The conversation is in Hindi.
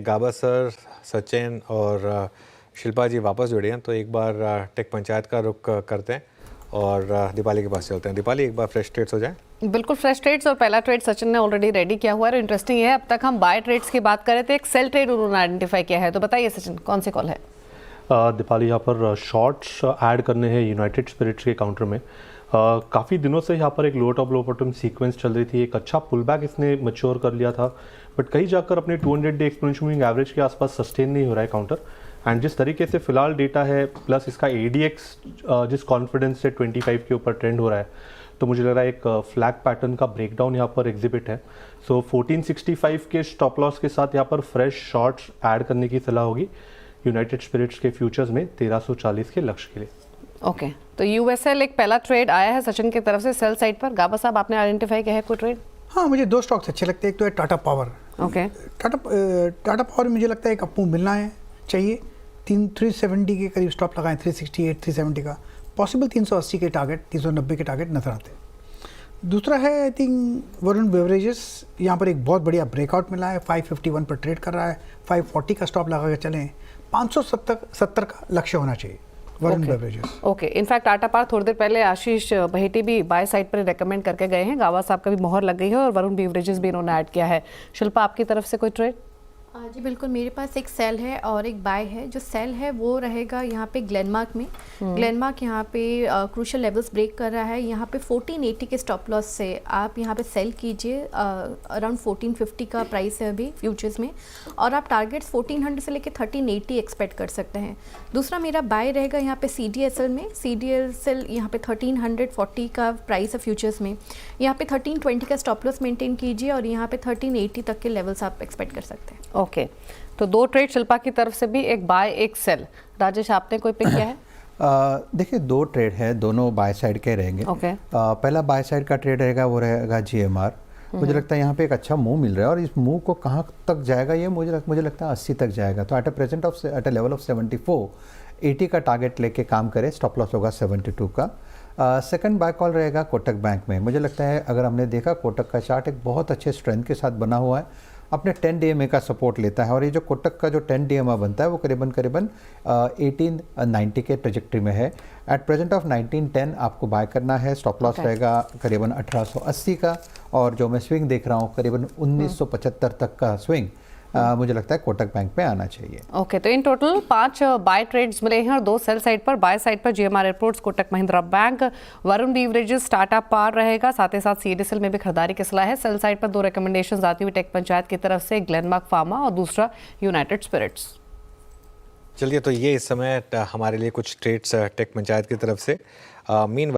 गाबा सर, सचिन और शिल्पा जी वापस जुड़े हैं, तो एक बार टेक पंचायत का रुख करते हैं और दीपाली के पास चलते हैं। दीपाली, एक बार फ्रेश ट्रेड्स हो जाए। बिल्कुल फ्रेश ट्रेड्स, और पहला ट्रेड सचिन ने ऑलरेडी रेडी किया हुआ है और इंटरेस्टिंग है। अब तक हम बाय ट्रेड्स की बात करें तो एक सेल ट्रेड उन्होंने आइडेंटिफाई किया है, तो बताइए सचिन कौन सी कॉल है? दीपाली, यहाँ पर शॉर्ट्स ऐड करने हैं यूनाइटेड स्पिरिट्स के काउंटर में। काफ़ी दिनों से यहाँ पर एक लो टॉप लो बॉटम सीक्वेंस चल रही थी, एक अच्छा पुल बैक इसने मैच्योर कर लिया था, बट कहीं जाकर अपने 200 डे एक्सपोनेंशियल मूविंग एवरेज के आसपास सस्टेन नहीं हो रहा है काउंटर। एंड जिस तरीके से फिलहाल डेटा है प्लस इसका एडीएक्स जिस कॉन्फिडेंस से 25 के ऊपर ट्रेंड हो रहा है, तो मुझे लग रहा है एक फ्लैग पैटर्न का ब्रेकडाउन यहाँ पर एग्जिबिट है। सो 1465 के स्टॉप लॉस के साथ यहाँ पर फ्रेश शॉर्ट्स ऐड करने की सलाह होगी यूनाइटेड स्पिरिट्स के फ्यूचर्स में 1340 के लक्ष्य के लिए। ओके, तो यूएसएल एक पहला ट्रेड आया है सचिन की तरफ से सेल साइड पर। गाबा साहब, आपने आइडेंटिफाई किया है कोई ट्रेड? हाँ, मुझे दो स्टॉक्स अच्छे लगते हैं। एक तो है Tata power. Okay, Tata power मुझे लगता है एक अपमूव मिलना है चाहिए। 370 के करीब स्टॉप लगाएं, 368 370 का पॉसिबल 380 के टारगेट, 390 के टारगेट नजर आते हैं। दूसरा है आई थिंक वरुण बेवरेजेस। यहाँ पर एक बहुत बढ़िया ब्रेकआउट मिला है, 551 पर ट्रेड कर रहा है, 540 का स्टॉप लगा के चलें, 570 का लक्ष्य होना चाहिए Varun beverages. Okay, in fact Tata power थोड़ी देर पहले आशीष बहेटी भी बाय साइड पर रेकमेंड करके गए हैं, गावा साहब का भी मोहर लग गई है और वरुण बेवरेजेस भी इन्होंने ऐड किया है। शिल्पा, आपकी तरफ से कोई ट्रेड? जी बिल्कुल, मेरे पास एक सेल है और एक बाय है। जो सेल है वो रहेगा यहाँ पे ग्लेनमार्क में। ग्लेनमार्क यहाँ पे क्रूशियल लेवल्स ब्रेक कर रहा है। यहाँ पे 1480 के स्टॉप लॉस से आप यहाँ पे सेल कीजिए। अराउंड 1450 का प्राइस है अभी फ्यूचर्स में, और आप टारगेट्स 1400 से लेके 1380 एक्सपेक्ट कर सकते हैं। दूसरा मेरा बाय रहेगा यहाँ पे CDSL में। CDSL यहाँ पे 1340 का प्राइस है फ्यूचर्स में। यहाँ पे 1320 का स्टॉप लॉस मेंटेन कीजिए और यहाँ पे 1380 तक के लेवल्स आप एक्सपेक्ट कर सकते हैं। ओके, तो दो ट्रेड शिल्पा की तरफ से भी, एक बाय एक सेल। राजेश, आपने कोई पिक किया है? देखिए, दो ट्रेड है, दोनों बाय साइड के रहेंगे। ओके, पहला बाय साइड का ट्रेड रहेगा वो रहेगा GMR। मुझे लगता है यहाँ पे एक अच्छा मूव मिल रहा है और इस मूव को कहाँ तक जाएगा ये मुझे लगता है 80 तक जाएगा। तो एट अ लेवल ऑफ 74 80 का टारगेट लेके काम करें। स्टॉप लॉस होगा 72 का। सेकंड बाय कॉल रहेगा कोटक बैंक में। मुझे लगता है अगर हमने देखा कोटक का चार्ट एक बहुत अच्छे स्ट्रेंथ के साथ बना हुआ है, अपने 10 DMA का सपोर्ट लेता है और ये जो कोटक का जो 10 DMA बनता है वो करीबन 1890 के ट्रेजेक्ट्री में है। एट प्रेजेंट ऑफ 1910 आपको बाय करना है। स्टॉप लॉस रहेगा करीबन 1880 का, और जो मैं स्विंग देख रहा हूँ करीबन 1975 तक का स्विंग मुझे लगता है कोटक बैंक में आना चाहिए। ओके, तो इन टोटल 5 बाय ट्रेड्स मिले हैं और 2 सेल साइड पर। बाय साइड पर GMR airports, Kotak Mahindra bank, Varun beverages, Tata power रहेगा, साथ ही साथ CDSL में भी खरीदारी की सलाह है। सेल साइड पर 2 रिकमेंडेशंस आती हुई टेक पंचायत की तरफ से, ग्लेनमार्क फार्मा और दूसरा यूनाइटेड स्पिरिट्स। चलिए, तो ये इस समय हमारे लिए कुछ ट्रेड्स टेक पंचायत की तरफ से। मीन